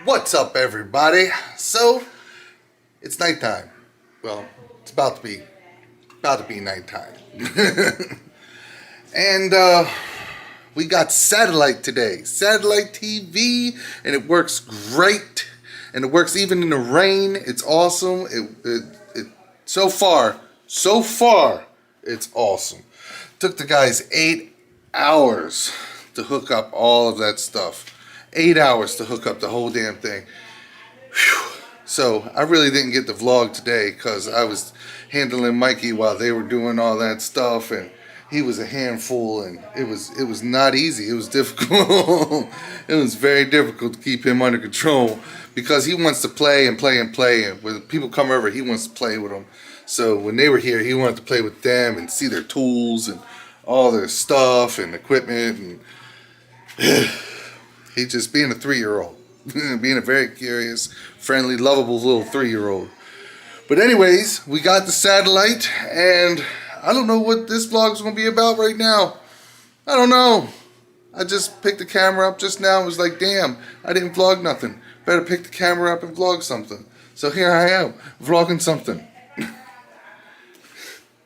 What's up, everybody? So, it's nighttime. Well, it's about to be nighttime. And we got satellite today. Satellite TV, and it works great. And it works even in the rain. It's awesome. So far, it's awesome. Took the guys 8 hours to hook up all of that stuff. 8 hours to hook up the whole damn thing. Whew. So I really didn't get the vlog today because I was handling Mikey while they were doing all that stuff, and he was a handful, and it was not easy. It was difficult. It was very difficult to keep him under control because he wants to play and play and play, and when people come over, he wants to play with them. So when they were here, he wanted to play with them and see their tools and all their stuff and equipment, and he's just being a 3-year-old. Being a very curious, friendly, lovable little 3-year-old. But anyways, we got the satellite, and I don't know what this vlog's going to be about right now. I don't know. I just picked the camera up just now and was like, damn, I didn't vlog nothing. Better pick the camera up and vlog something. So here I am, vlogging something. It's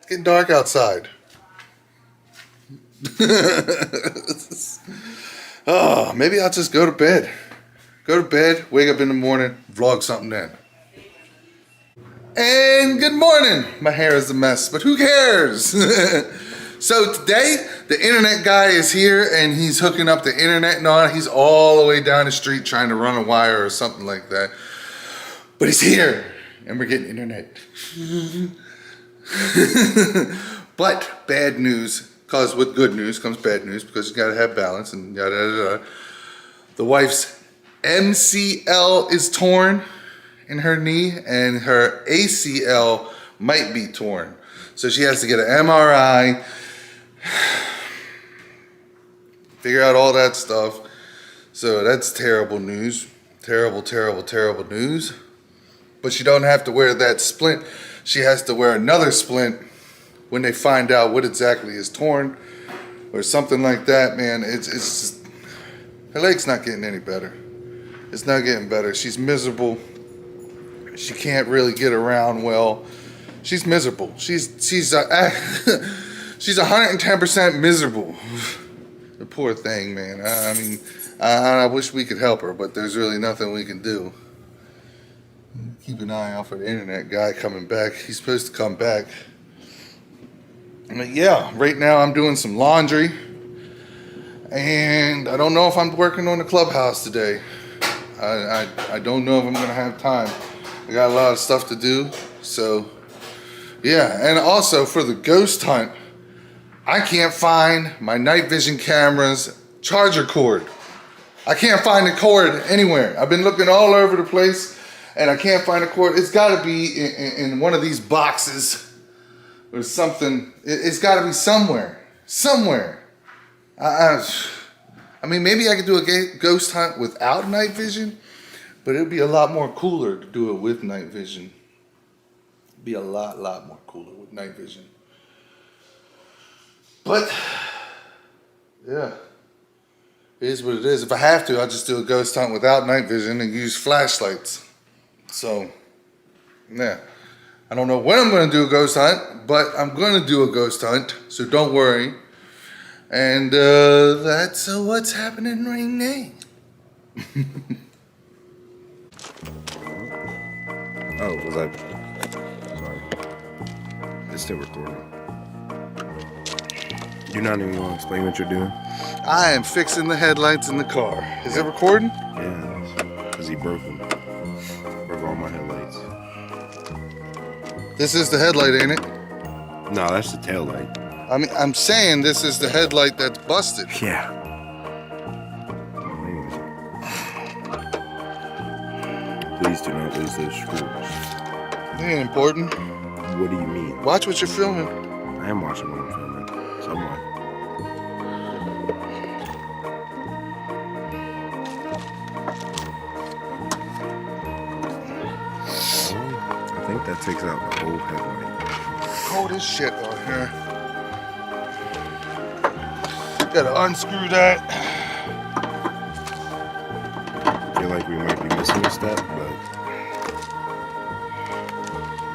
getting dark outside. Oh, maybe I'll just go to bed. Go to bed, wake up in the morning, vlog something then. And good morning. My hair is a mess, but who cares? So today, the internet guy is here and he's hooking up the internet and all. He's all the way down the street trying to run a wire or something like that. But he's here and we're getting internet. But bad news, because with good news comes bad news, because you gotta have balance and yada yada yada. The wife's MCL is torn in her knee, and her ACL might be torn. So she has to get an MRI, figure out all that stuff. So that's terrible news. Terrible, terrible, terrible news. But she don't have to wear that splint. She has to wear another splint when they find out what exactly is torn or something like that, man. It's just, her leg's not getting any better. It's not getting better. She's miserable. She can't really get around well. She's miserable. She's 110% miserable. The poor thing, man. I mean, I wish we could help her, but there's really nothing we can do. Keep an eye out for the internet guy coming back. He's supposed to come back. But yeah, right now I'm doing some laundry, and I don't know if I'm working on the clubhouse today. I don't know if I'm gonna have time. I got a lot of stuff to do, so yeah. And also for the ghost hunt, I can't find my night vision camera's charger cord. I can't find the cord anywhere. I've been looking all over the place, and I can't find the cord. It's gotta be in one of these boxes or something. It's gotta be somewhere. I mean, maybe I could do a ghost hunt without night vision, but it'd be a lot more cooler to do it with night vision. It'd be a lot more cooler with night vision. But, yeah, it is what it is. If I have to, I'll just do a ghost hunt without night vision and use flashlights. So, yeah. I don't know when I'm going to do a ghost hunt, but I'm going to do a ghost hunt, so don't worry. And that's what's happening right now. Oh, was I? Sorry. It's still recording. You're not even going to explain what you're doing? I am fixing the headlights in the car. Is it recording? Yeah, because he broke them. Broke all my headlights. This is the headlight, ain't it? No, that's the tail light. I mean, I'm saying this is the headlight that's busted. Yeah. Please do not lose those screws. That ain't important. What do you mean? Watch what you're filming. I am watching what I'm filming. Somewhat. I think that takes out the whole headlight. Cold as shit out here. Gotta unscrew that. Feel feel like we might be missing a step, but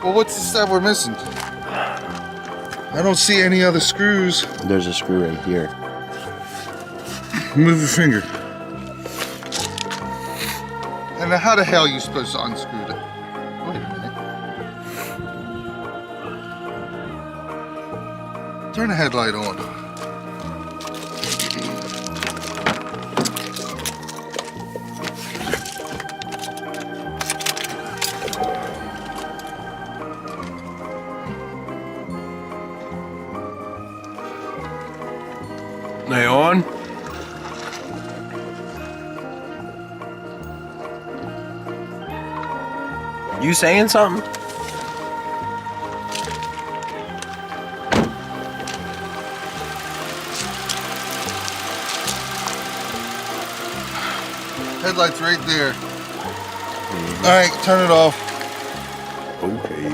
Well, what's the step we're missing? I don't see any other screws. there's a screw right here. Move your finger. And then how the hell are you supposed to unscrew that? Wait a minute. Turn the headlight on. They on? You saying something? Headlight's right there. All right, turn it off. Okay.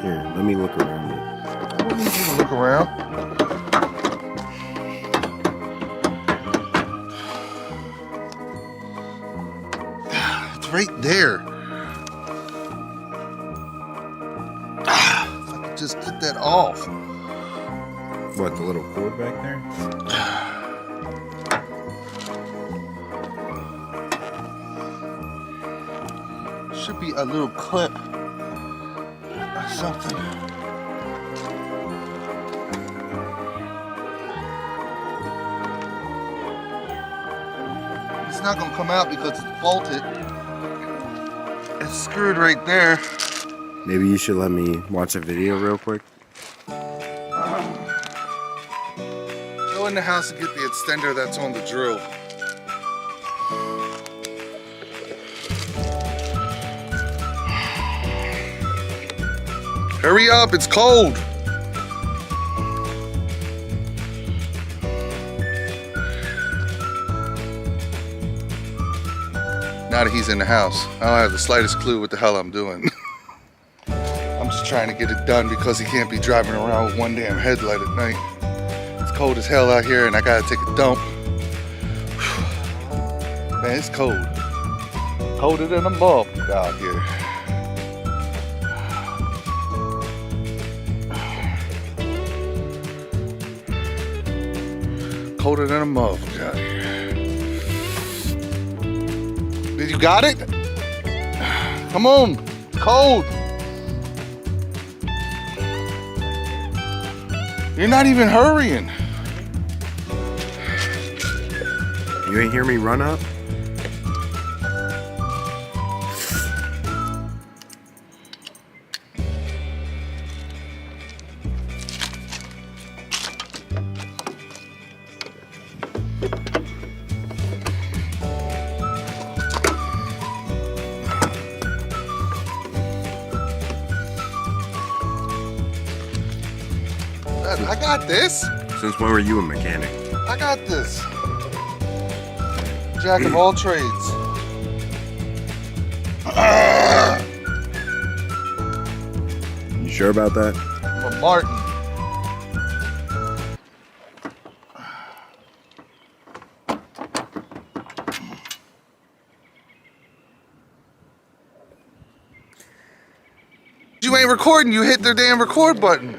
Here, let me look around it. I don't need you to look around. It's right there. If I could just get that off. What, the little cord back there? Should be a little clip or something. It's not gonna come out because it's bolted. It's screwed right there. Maybe you should let me watch a video real quick. Go in the house and get the extender that's on the drill. Hurry up, it's cold. Now that he's in the house, I don't have the slightest clue what the hell I'm doing. I'm just trying to get it done because he can't be driving around with one damn headlight at night. It's cold as hell out here and I gotta take a dump. Man, it's cold. Colder than a bulb out here. Colder than a motherfucker out here. Did you got it? Come on, it's cold. You're not even hurrying. You ain't hear me run up? I got this. Since when were you a mechanic? I got this. Jack of all trades. You sure about that? I'm a Martin. You ain't recording, you hit the damn record button.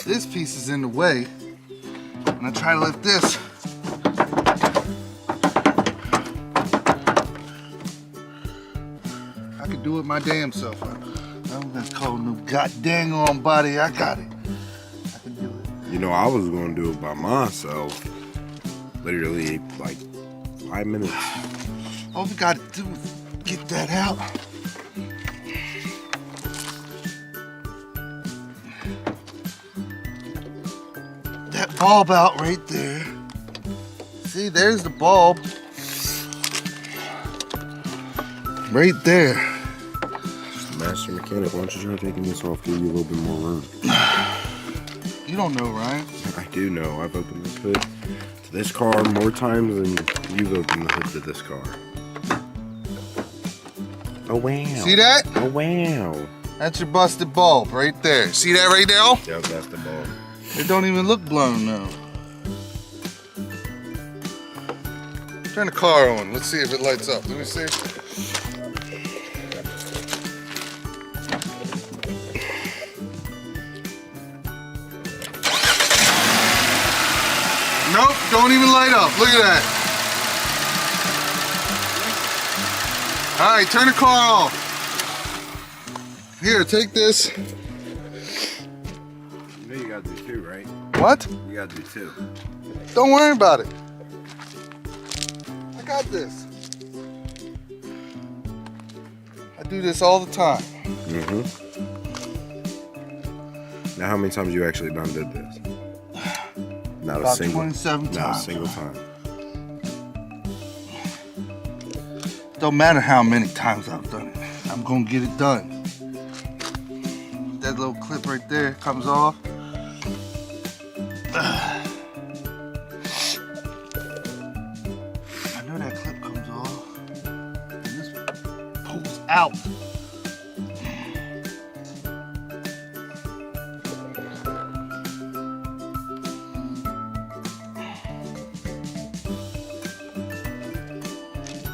This piece is in the way. And I try to lift this. I could do it my damn self. I'm gonna call no goddamn on body. I got it. I can do it. You know, I was going to do it by myself. Literally, like 5 minutes. All we gotta do is get that out. That bulb out right there. See, there's the bulb. Right there. Just a master mechanic. Why don't you try taking this off, give you a little bit more room? You don't know, Ryan. I do know. I've opened the hood to this car more times than you've opened the hood to this car. Oh, wow. See that? Oh, wow. That's your busted bulb right there. See that right now? Yep, that's the bulb. It don't even look blown now. Turn the car on. Let's see if it lights up. Let me see. Nope, don't even light up. Look at that. All right, turn the car off. Here, take this. You know you gotta do two, right? What? You gotta do two. Don't worry about it. I got this. I do this all the time. Mm-hmm. Now, how many times you actually done did this? Not About a single. 27 Not a times. single time. Don't matter how many times I've done it. I'm gonna get it done. That little clip right there comes off. I know that clip comes off. And this pulls out.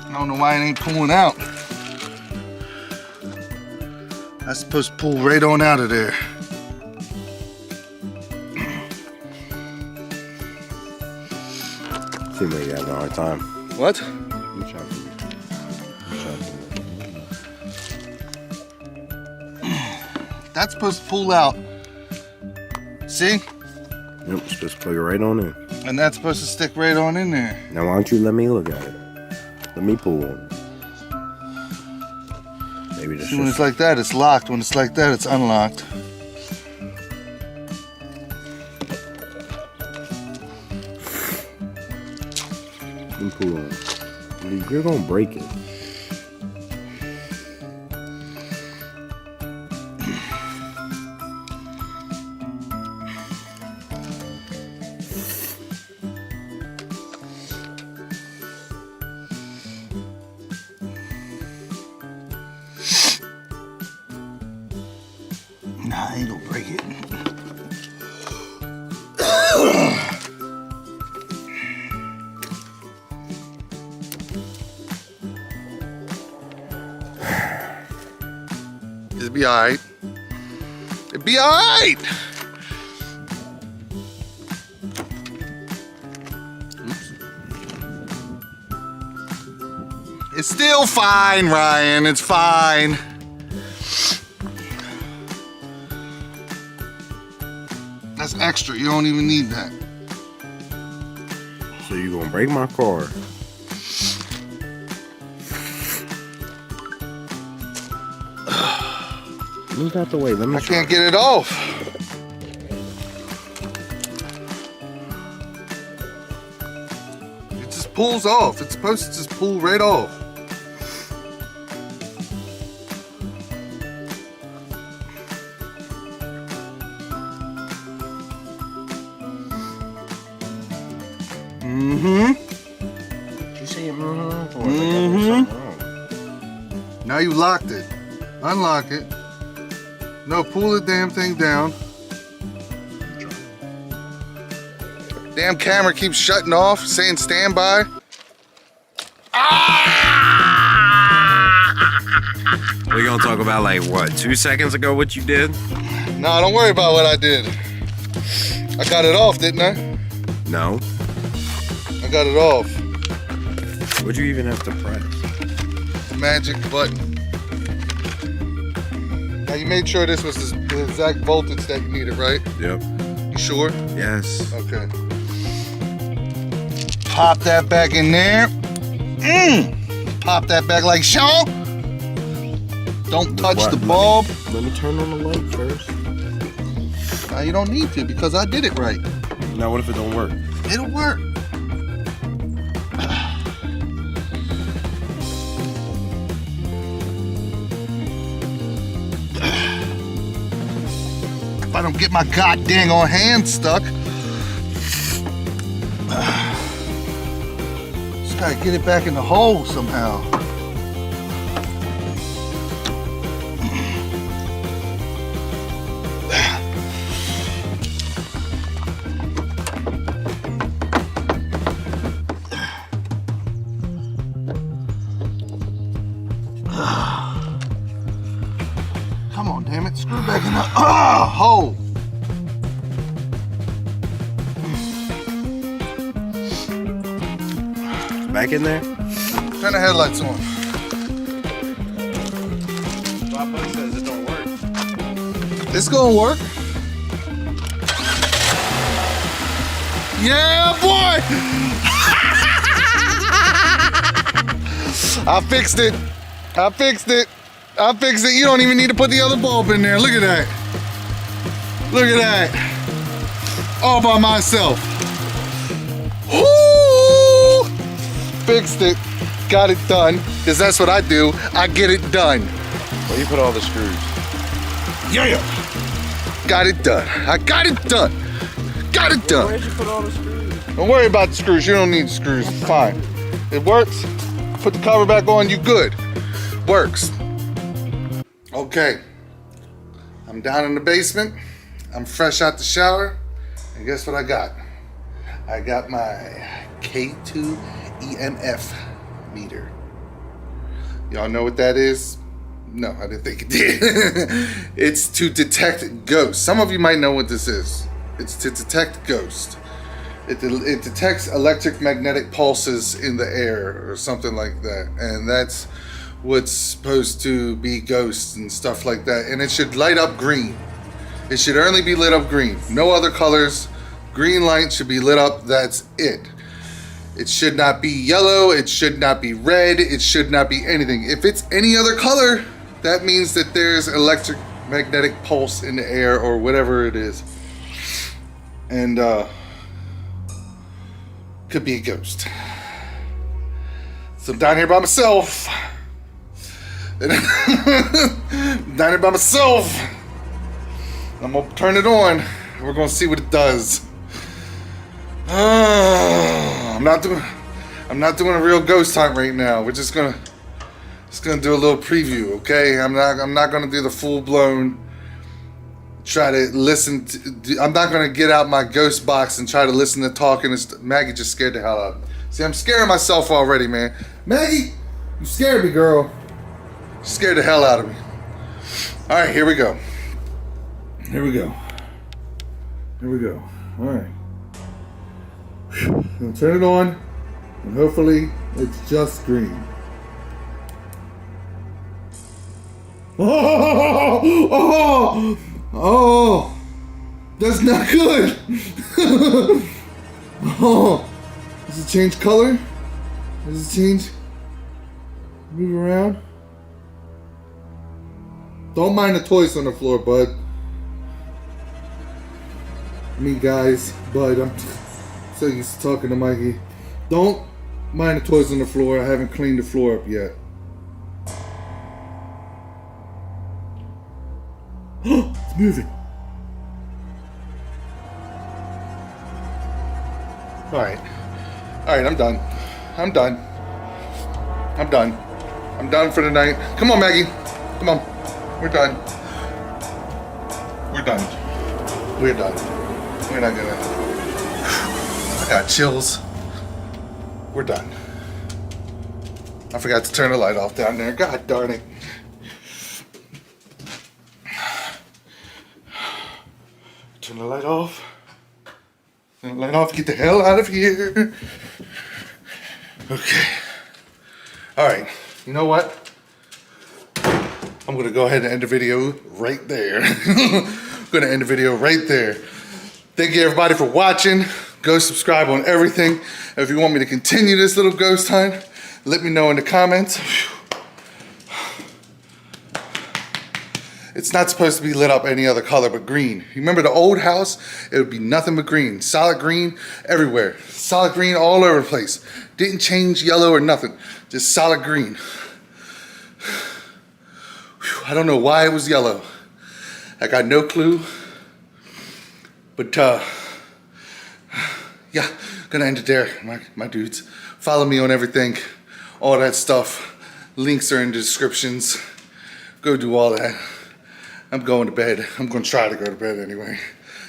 I don't know why it ain't pulling out. That's supposed to pull right on out of there. Seems like you having a hard time. What? You chopping. That's supposed to pull out. See? Yep, just plug it right on in. And that's supposed to stick right on in there. Now, why don't you let me look at it? Let me pull on it. Maybe See, when it's like that, it's locked. When it's like that, it's unlocked. Let me pull on it. You're gonna break it. Nah, I ain't gonna break it. It'll be alright. It'll be alright. It's still fine, Ryan. It's fine. That's extra. You don't even need that. So you gonna break my car? Move out the way. Let me. I can't get it off. It just pulls off. It's supposed to just pull right off. Mm-hmm. You say mm-hmm for Mm-hmm. Now you locked it. Unlock it. No, pull the damn thing down. Damn camera keeps shutting off, saying standby. We're gonna talk about like what, 2 seconds ago what you did? Nah, don't worry about what I did. I got it off, didn't I? No. I got it off. What'd you even have to press? Magic button. Now you made sure this was the exact voltage that you needed, right? Yep. You sure? Yes. Okay. Pop that back in there. Pop that back like Sean. Don't touch What? the bulb. Let me turn on the light first. Now you don't need to because I did it right. Now what if it don't work? It'll work. don't get my goddamn on hand stuck. Just gotta get it back in the hole somehow. Come on, damn it, screw back in the hole. Back in there? Turn the headlights on. Papa says it don't work. It's gonna work. Yeah, boy! I fixed it. I fixed it. I fixed it. You don't even need to put the other bulb in there. Look at that. Look at that. All by myself. Woo! Fixed it. Got it done. Because that's what I do. I get it done. Well, you put all the screws. Yeah. Got it done. I got it done. Got it done. Where'd you put all the screws? Don't worry about the screws. You don't need screws. It's fine. It works. Put the cover back on. You good. Works. Okay. I'm down in the basement. I'm fresh out the shower. And guess what I got? I got my K2 EMF meter. Y'all know what that is? No, I didn't think it did. It's to detect ghosts. Some of you might know what this is. It's to detect ghosts. It detects electromagnetic pulses in the air or something like that. And that's what's supposed to be ghosts and stuff like that. And it should light up green. It should only be lit up green. No other colors. Green light should be lit up. That's it. It should not be yellow. It should not be red. It should not be anything. If it's any other color, that means that there's electromagnetic pulse in the air or whatever it is. And could be a ghost. So I'm down here by myself. Down here by myself. I'm gonna turn it on. We're gonna see what it does. I'm not doing a real ghost hunt right now. We're just gonna do a little preview, okay? I'm not gonna do the full blown. Try to listen. I'm not gonna get out my ghost box and try to listen to talking. Maggie just scared the hell out of me. See, I'm scaring myself already, man. Maggie, you scared me, girl. You scared the hell out of me. All right, here we go. Here we go. Here we go. All right. I'm gonna turn it on, and hopefully it's just green. Oh, that's not good. Oh, does it change color? Does it change? Move around? Don't mind the toys on the floor, bud. Me, guys, bud, I'm so used to talking to Mikey. Don't mind the toys on the floor. I haven't cleaned the floor up yet. It's moving. Alright, I'm done. I'm done for the night. Come on, Maggie. Come on. We're done. We're not gonna. I got chills. We're done. I forgot to turn the light off down there. God darn it. Turn the light off. Turn the light off. Get the hell out of here. Okay. All right. You know what? I'm going to go ahead and end the video right there. I'm going to end the video right there. Thank you, everybody, for watching. Go subscribe on everything. If you want me to continue this little ghost hunt, let me know in the comments. It's not supposed to be lit up any other color but green. You remember the old house? It would be nothing but green. Solid green everywhere. Solid green all over the place. Didn't change yellow or nothing. Just solid green. I don't know why it was yellow. I got no clue. But yeah, gonna end it there, my dudes. Follow me on everything, all that stuff. Links are in the descriptions. Go do all that. I'm going to bed. I'm gonna try to go to bed anyway.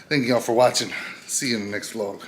Thank y'all for watching. See you in the next vlog.